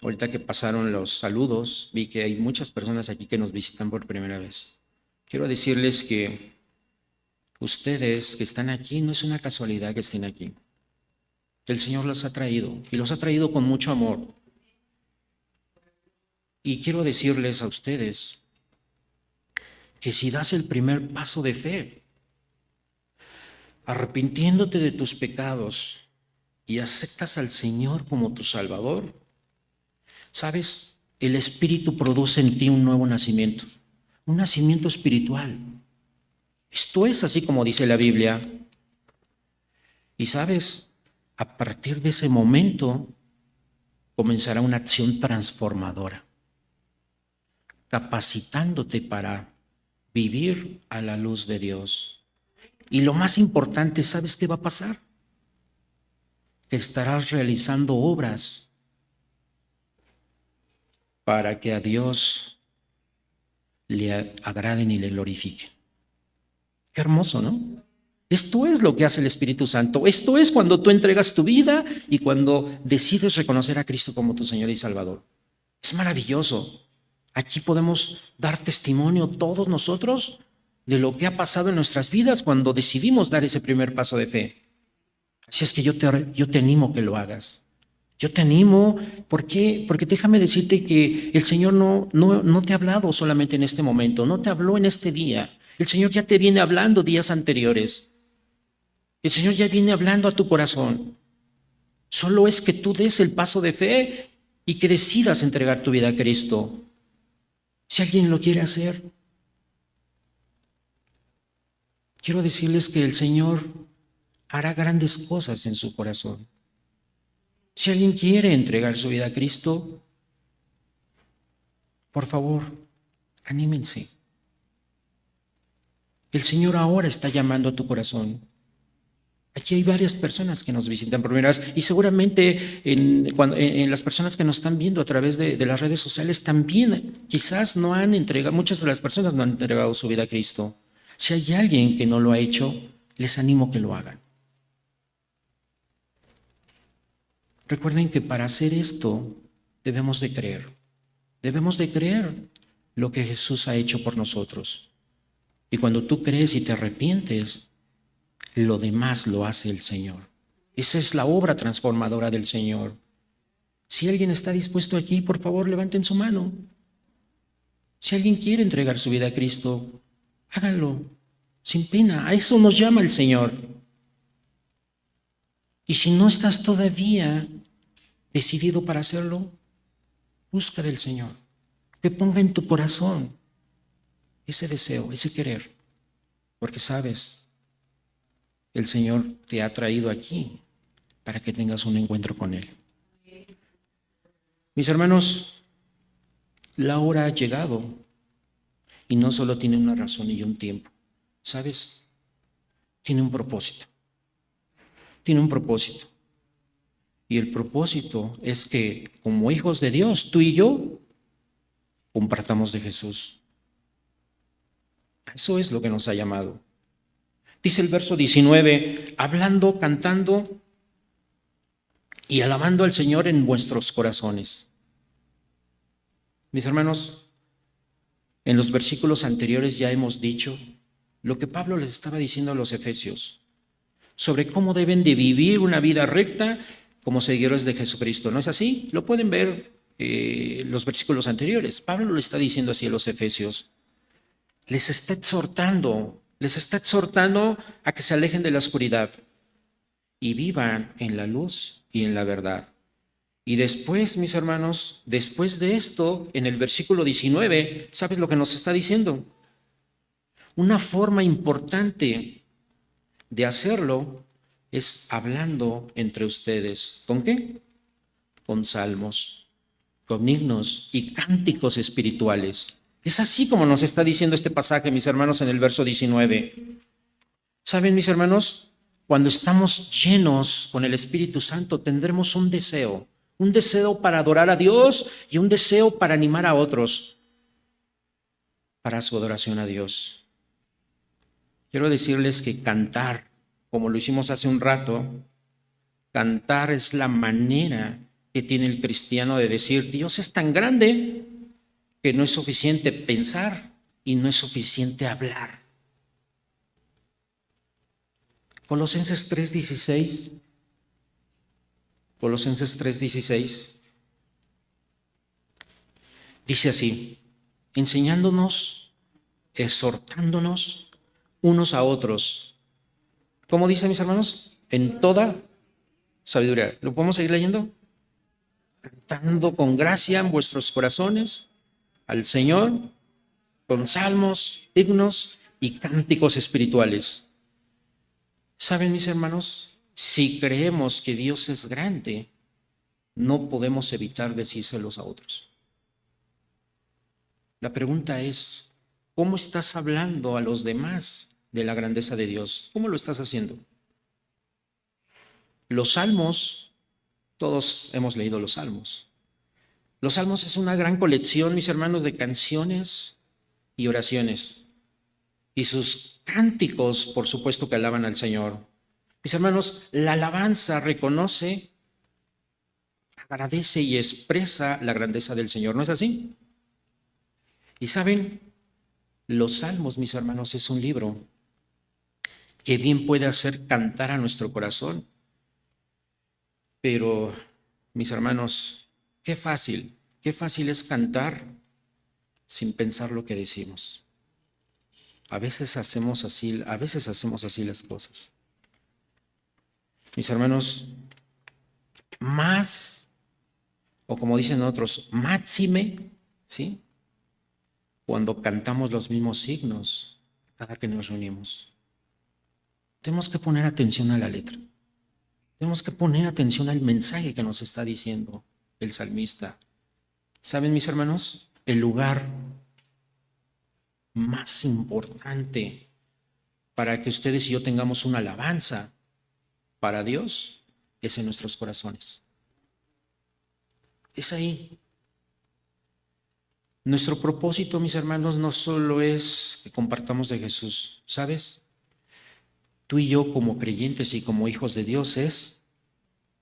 ahorita que pasaron los saludos, vi que hay muchas personas aquí que nos visitan por primera vez. Quiero decirles que ustedes que están aquí, no es una casualidad que estén aquí. El Señor los ha traído y los ha traído con mucho amor. Y quiero decirles a ustedes que si das el primer paso de fe, arrepintiéndote de tus pecados y aceptas al Señor como tu Salvador, ¿sabes? El Espíritu produce en ti un nuevo nacimiento, un nacimiento espiritual. Esto es así como dice la Biblia. Y ¿sabes? A partir de ese momento comenzará una acción transformadora, capacitándote para vivir a la luz de Dios. Y lo más importante, ¿sabes qué va a pasar? Que estarás realizando obras para que a Dios le agraden y le glorifiquen. Qué hermoso, ¿no? Esto es lo que hace el Espíritu Santo. Esto es cuando tú entregas tu vida y cuando decides reconocer a Cristo como tu Señor y Salvador. Es maravilloso. Aquí podemos dar testimonio todos nosotros de lo que ha pasado en nuestras vidas cuando decidimos dar ese primer paso de fe. Así es que yo te animo que lo hagas. Yo te animo, ¿por qué? Porque déjame decirte que el Señor no te ha hablado solamente en este momento, no te habló en este día. El Señor ya te viene hablando días anteriores. El Señor ya viene hablando a tu corazón. Solo es que tú des el paso de fe y que decidas entregar tu vida a Cristo. Si alguien lo quiere hacer, quiero decirles que el Señor hará grandes cosas en su corazón. Si alguien quiere entregar su vida a Cristo, por favor, anímense. El Señor ahora está llamando a tu corazón. Aquí hay varias personas que nos visitan por primera vez y seguramente en las personas que nos están viendo a través de las redes sociales también quizás no han entregado, muchas de las personas no han entregado su vida a Cristo. Si hay alguien que no lo ha hecho, les animo que lo hagan. Recuerden que para hacer esto debemos de creer lo que Jesús ha hecho por nosotros. Y cuando tú crees y te arrepientes, lo demás lo hace el Señor. Esa es la obra transformadora del Señor. Si alguien está dispuesto aquí, por favor, levanten su mano. Si alguien quiere entregar su vida a Cristo, háganlo, sin pena. A eso nos llama el Señor. Y si no estás todavía decidido para hacerlo, busca del Señor. Que ponga en tu corazón ese deseo, ese querer. Porque sabes, el Señor te ha traído aquí para que tengas un encuentro con Él. Mis hermanos, la hora ha llegado y no solo tiene una razón y un tiempo. ¿Sabes? Tiene un propósito. Tiene un propósito. Y el propósito es que como hijos de Dios, tú y yo, compartamos de Jesús. Eso es lo que nos ha llamado. Dice el verso 19, hablando, cantando y alabando al Señor en vuestros corazones. Mis hermanos, en los versículos anteriores ya hemos dicho lo que Pablo les estaba diciendo a los efesios sobre cómo deben de vivir una vida recta como seguidores de Jesucristo. ¿No es así? Lo pueden ver los versículos anteriores. Pablo le está diciendo así a los efesios. Les está exhortando a que se alejen de la oscuridad y vivan en la luz y en la verdad. Y después, mis hermanos, después de esto, en el versículo 19, ¿sabes lo que nos está diciendo? Una forma importante de hacerlo es hablando entre ustedes. ¿Con qué? Con salmos, con himnos y cánticos espirituales. Es así como nos está diciendo este pasaje, mis hermanos, en el verso 19. ¿Saben, mis hermanos? Cuando estamos llenos con el Espíritu Santo, tendremos un deseo para adorar a Dios y un deseo para animar a otros para su adoración a Dios. Quiero decirles que cantar, como lo hicimos hace un rato, cantar es la manera que tiene el cristiano de decir, Dios es tan grande que no es suficiente pensar y no es suficiente hablar. Colosenses 3:16. Colosenses 3:16 dice así: enseñándonos, exhortándonos unos a otros. ¿Cómo dice, mis hermanos? En toda sabiduría. ¿Lo podemos seguir leyendo? Cantando con gracia en vuestros corazones al Señor, con salmos, himnos y cánticos espirituales. ¿Saben, mis hermanos? Si creemos que Dios es grande, no podemos evitar decírselos a otros. La pregunta es, ¿cómo estás hablando a los demás de la grandeza de Dios? ¿Cómo lo estás haciendo? Los salmos, todos hemos leído los salmos. Los salmos es una gran colección, mis hermanos, de canciones y oraciones. Y sus cánticos, por supuesto, que alaban al Señor. Mis hermanos, la alabanza reconoce, agradece y expresa la grandeza del Señor, ¿no es así? Y saben, los salmos, mis hermanos, es un libro que bien puede hacer cantar a nuestro corazón. Pero, mis hermanos, qué fácil es cantar sin pensar lo que decimos. A veces hacemos así las cosas. Mis hermanos, más, o como dicen otros, máxime, ¿sí? Cuando cantamos los mismos signos cada que nos reunimos. Tenemos que poner atención a la letra. Tenemos que poner atención al mensaje que nos está diciendo el salmista. ¿Saben, mis hermanos? El lugar más importante para que ustedes y yo tengamos una alabanza para Dios es en nuestros corazones. Es ahí. Nuestro propósito, mis hermanos, no solo es que compartamos de Jesús, ¿sabes? Tú y yo como creyentes y como hijos de Dios es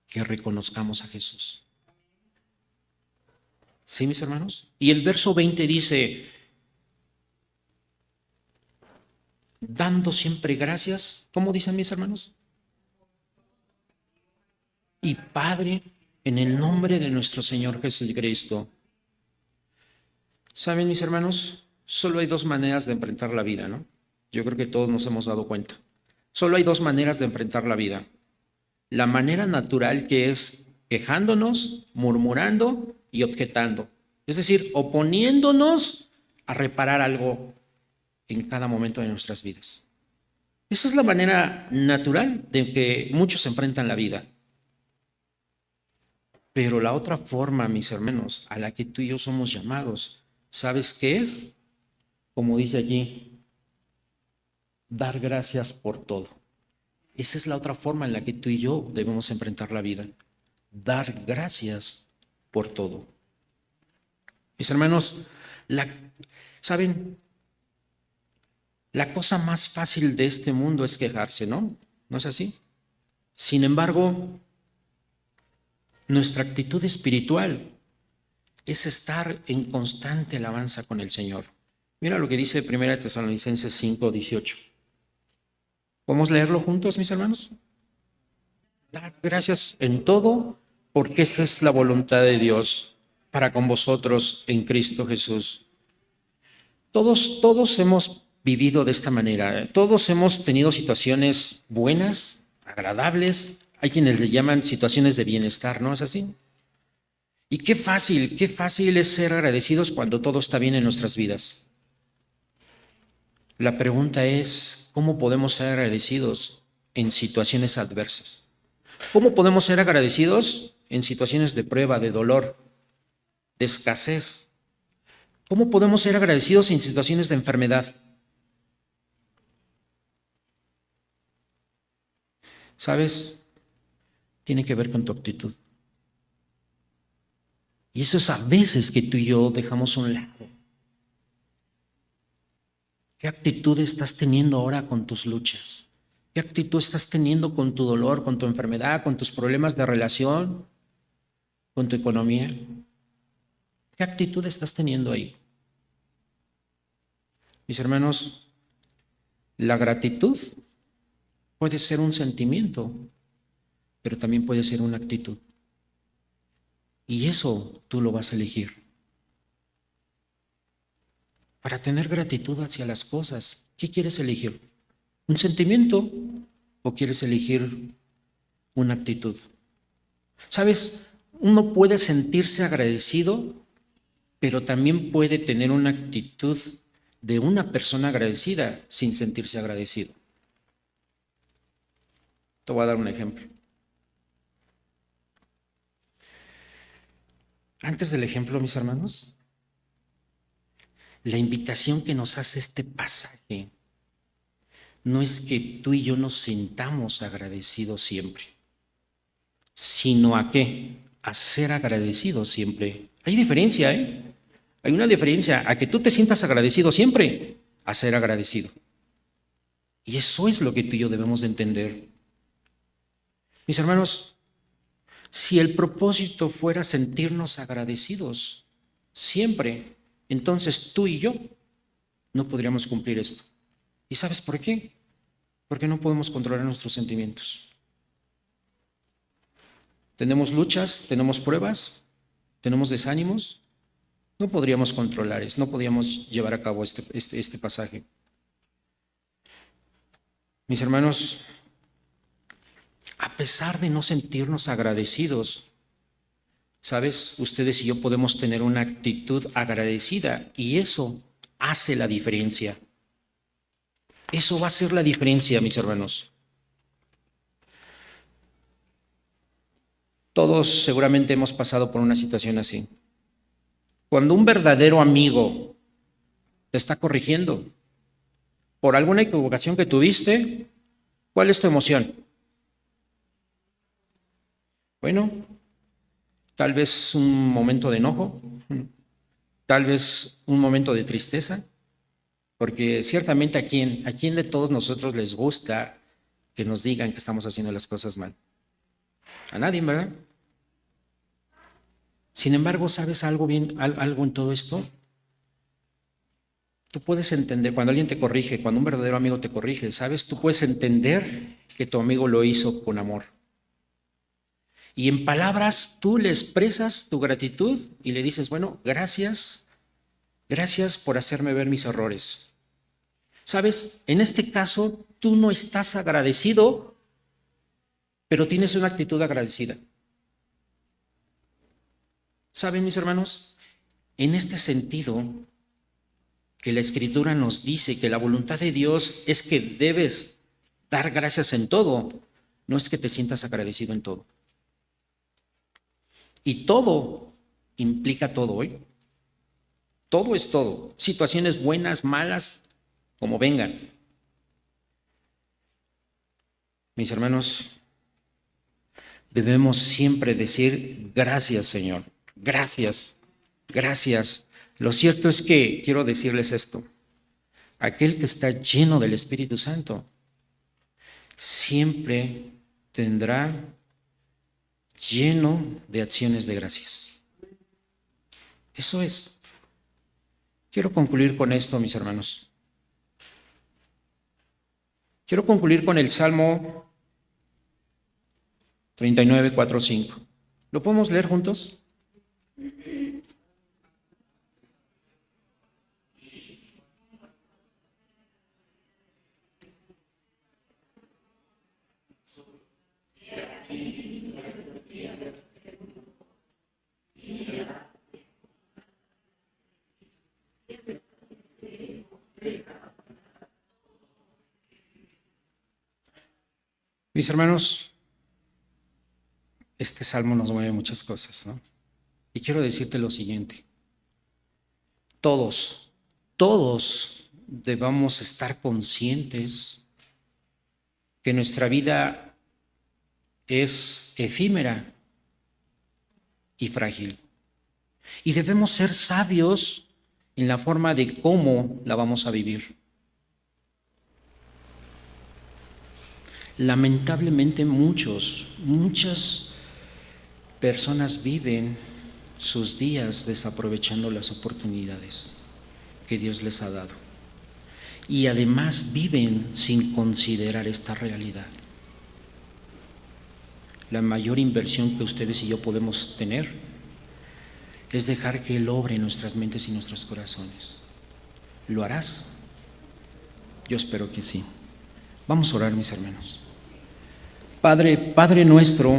que reconozcamos a Jesús. ¿Sí, mis hermanos? Y el verso 20 dice, dando siempre gracias, ¿cómo dicen mis hermanos? Y Padre, en el nombre de nuestro Señor Jesucristo. ¿Saben, mis hermanos? Solo hay dos maneras de enfrentar la vida, ¿no? Yo creo que todos nos hemos dado cuenta. Solo hay dos maneras de enfrentar la vida. La manera natural, que es quejándonos, murmurando y objetando. Es decir, oponiéndonos a reparar algo en cada momento de nuestras vidas. Esa es la manera natural de que muchos enfrentan la vida. Pero la otra forma, mis hermanos, a la que tú y yo somos llamados, ¿sabes qué es? Como dice allí, dar gracias por todo. Esa es la otra forma en la que tú y yo debemos enfrentar la vida. Dar gracias por todo. Mis hermanos, ¿saben? La cosa más fácil de este mundo es quejarse, ¿no? ¿No es así? Sin embargo, nuestra actitud espiritual es estar en constante alabanza con el Señor. Mira lo que dice 1 Tesalonicenses 5:18. ¿Podemos leerlo juntos, mis hermanos? Dar gracias en todo, porque esa es la voluntad de Dios para con vosotros en Cristo Jesús. Todos hemos vivido de esta manera. Todos hemos tenido situaciones buenas, agradables. Hay quienes le llaman situaciones de bienestar, ¿no es así? Y qué fácil es ser agradecidos cuando todo está bien en nuestras vidas. La pregunta es, ¿cómo podemos ser agradecidos en situaciones adversas? ¿Cómo podemos ser agradecidos en situaciones de prueba, de dolor, de escasez? ¿Cómo podemos ser agradecidos en situaciones de enfermedad? ¿Sabes? Tiene que ver con tu actitud. Y eso es a veces que tú y yo dejamos a un lado. ¿Qué actitud estás teniendo ahora con tus luchas? ¿Qué actitud estás teniendo con tu dolor, con tu enfermedad, con tus problemas de relación, con tu economía? ¿Qué actitud estás teniendo ahí? Mis hermanos, la gratitud puede ser un sentimiento, pero también puede ser una actitud. Y eso tú lo vas a elegir. Para tener gratitud hacia las cosas, ¿qué quieres elegir? ¿Un sentimiento o quieres elegir una actitud? ¿Sabes? Uno puede sentirse agradecido, pero también puede tener una actitud de una persona agradecida sin sentirse agradecido. Te voy a dar un ejemplo. Antes del ejemplo, mis hermanos, la invitación que nos hace este pasaje no es que tú y yo nos sintamos agradecidos siempre, sino a qué, a ser agradecidos siempre. Hay diferencia, ¿eh? Hay una diferencia a que tú te sientas agradecido siempre, a ser agradecido. Y eso es lo que tú y yo debemos de entender. Mis hermanos, si el propósito fuera sentirnos agradecidos siempre, entonces tú y yo no podríamos cumplir esto. ¿Y sabes por qué? Porque no podemos controlar nuestros sentimientos. Tenemos luchas, tenemos pruebas, tenemos desánimos. No podríamos controlar eso, no podríamos llevar a cabo este pasaje. Mis hermanos, a pesar de no sentirnos agradecidos, ¿sabes? Ustedes y yo podemos tener una actitud agradecida y eso hace la diferencia. Eso va a ser la diferencia, mis hermanos. Todos seguramente hemos pasado por una situación así. Cuando un verdadero amigo te está corrigiendo por alguna equivocación que tuviste, ¿cuál es tu emoción? Bueno, tal vez un momento de enojo, tal vez un momento de tristeza, porque ciertamente a quién de todos nosotros les gusta que nos digan que estamos haciendo las cosas mal. A nadie, ¿verdad? Sin embargo, ¿sabes algo en todo esto? Tú puedes entender, cuando alguien te corrige, cuando un verdadero amigo te corrige, ¿sabes? Tú puedes entender que tu amigo lo hizo con amor. Y en palabras tú le expresas tu gratitud y le dices, bueno, gracias por hacerme ver mis errores. ¿Sabes? En este caso, tú no estás agradecido, pero tienes una actitud agradecida. ¿Saben, mis hermanos? En este sentido, que la Escritura nos dice que la voluntad de Dios es que debes dar gracias en todo, no es que te sientas agradecido en todo. Y todo implica todo, ¿eh? Todo es todo. Situaciones buenas, malas, como vengan. Mis hermanos, debemos siempre decir gracias, Señor. Gracias, gracias. Lo cierto es que quiero decirles esto. Aquel que está lleno del Espíritu Santo siempre tendrá lleno de acciones de gracias. Eso es. Quiero concluir con esto, mis hermanos. Quiero concluir con el Salmo 39, 4, 5. ¿Lo podemos leer juntos? Mis hermanos, este salmo nos mueve muchas cosas, ¿no? Y quiero decirte lo siguiente. Todos debamos estar conscientes que nuestra vida es efímera y frágil. Y debemos ser sabios en la forma de cómo la vamos a vivir. Lamentablemente muchas personas viven sus días desaprovechando las oportunidades que Dios les ha dado. y además viven sin considerar esta realidad. La mayor inversión que ustedes y yo podemos tener es dejar que Él obre en nuestras mentes y nuestros corazones. ¿Lo harás? Yo espero que sí. Vamos a orar, mis hermanos. Padre nuestro,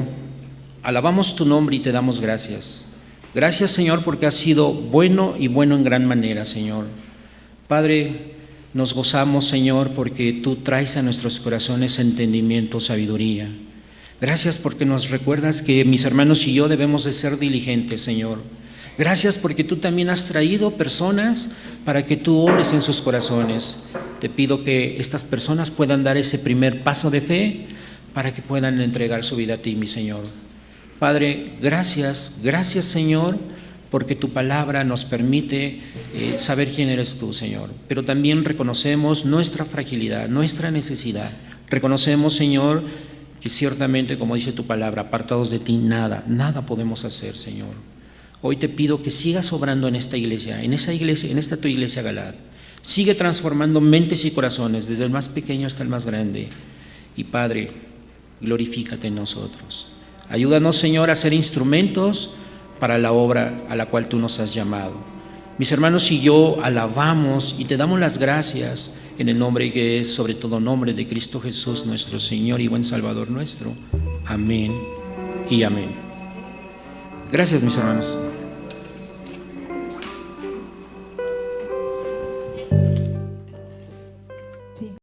alabamos tu nombre y te damos gracias. Gracias, Señor, porque has sido bueno y bueno en gran manera, Señor. Padre, nos gozamos, Señor, porque tú traes a nuestros corazones entendimiento, sabiduría. Gracias porque nos recuerdas que mis hermanos y yo debemos de ser diligentes, Señor. Gracias porque tú también has traído personas para que tú obres en sus corazones. Te pido que estas personas puedan dar ese primer paso de fe para que puedan entregar su vida a ti, mi Señor. Padre, gracias, Señor, porque tu palabra nos permite saber quién eres tú, Señor. Pero también reconocemos nuestra fragilidad, nuestra necesidad. Reconocemos, Señor, que ciertamente, como dice tu palabra, apartados de ti nada podemos hacer, Señor. Hoy te pido que sigas obrando en esta iglesia, en esta tu iglesia Galad. Sigue transformando mentes y corazones, desde el más pequeño hasta el más grande. Y Padre, glorifícate en nosotros. Ayúdanos, Señor, a ser instrumentos para la obra a la cual tú nos has llamado. Mis hermanos y yo alabamos y te damos las gracias en el nombre que es sobre todo nombre de Cristo Jesús, nuestro Señor y buen Salvador nuestro. Amén y amén. Gracias, mis hermanos.